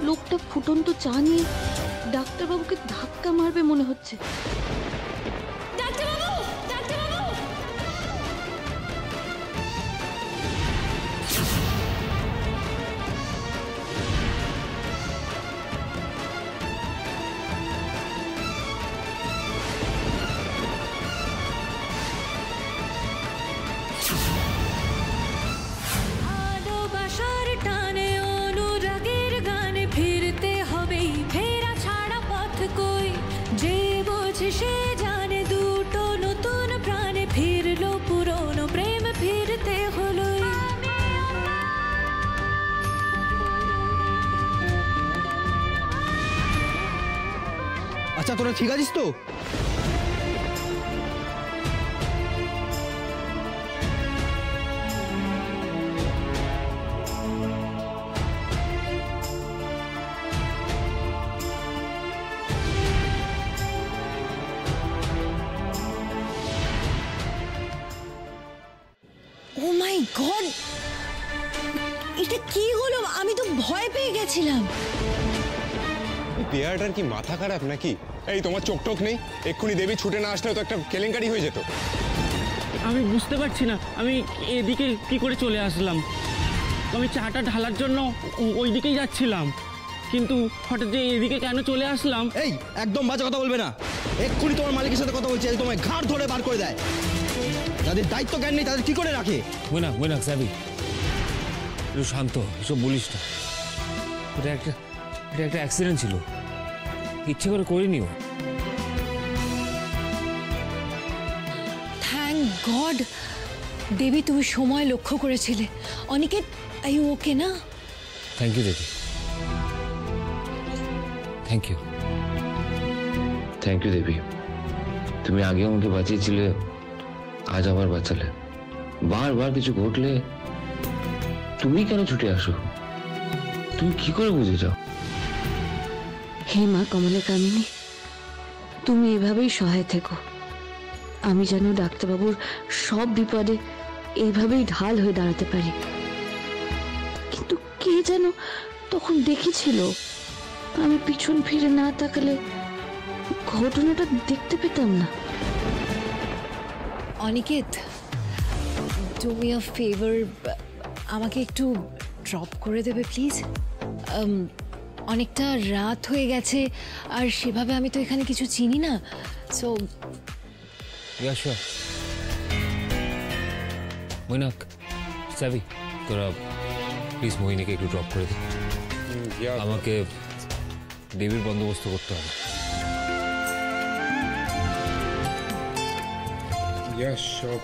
লোকটা ফুটন্ত চা নিয়ে ডাক্তারবাবুকে ধাক্কা মারবে মনে হচ্ছে। সে জানে দুটো নতুন প্রাণে ফিরলো পুরনো প্রেম ফিরতে হলো। আচ্ছা তোরা ঠিক আছিস তো? ও মাই গড, এটা কি হলো? আমি তো ভয় পেয়ে গেছিলাম। পেয়ারটার কি মাথা খারাপ নাকি? এই তোমার চোখ টোক নেই? এক্ষুনি দেবী ছুটে না আসলে তো একটা কেলেঙ্কারি হয়ে যেত। আমি বুঝতে পারছি না আমি এদিকে কি করে চলে আসলাম। আমি চাটা ঢালার জন্য ওই দিকেই যাচ্ছিলাম, কিন্তু হঠাৎ যে এদিকে কেন চলে আসলাম। এই একদম বাজে কথা বলবে না। এক্ষুনি তোমার মালিকের সাথে কথা বলছি, তোমায় ঘাড় ধরে বার করে দেয়। যাদের দায়িত্ব জ্ঞান নেই তাদের কি করে রাখে? মৈনাক সাবি একটু শান্ত, এসব বলিস না। এটা একটা অ্যাক্সিডেন্ট ছিল, ইচ্ছে করে করিনি ও। থ্যাংক গড দেবী, তুমি সময় লক্ষ্য করেছিলে। অনিকেত, আই ইউ ওকে না? Thank you Devi, thank you. Thank you Devi, তুমি আগে আমাকে বাঁচিয়েছিলে, আজ আবার বাঁচালে। বারবার কিছু ঘটলে তুমি কেন ছুটে আসো? তুমি কি করে বুঝে যাও? হে মা কমলা কামিনী, তুমি এভাবেই সহায় থেকো। আমি যেন ডাক্তারবাবুর সব বিপদে এইভাবেই ঢাল হয়ে দাঁড়াতে পারি। কিন্তু কে যেন তখন দেখেছিল, আমি পিছন ফিরে না তাকালে ঘটনাটা দেখতে পেতাম না। Aniket, do me a favour, আমাকে একটু ড্রপ করে দেবে প্লিজ? অনেকটা রাত হয়ে গেছে, আর সেভাবে আমি তো এখানে কিছু চিনি না। সো মৈনাক সাবি, তোরা প্লিজ মোহিনীকে একটু ড্রপ করে দে। আমাকে দেবীর বন্দোবস্ত করতে হবে। Yes, sure.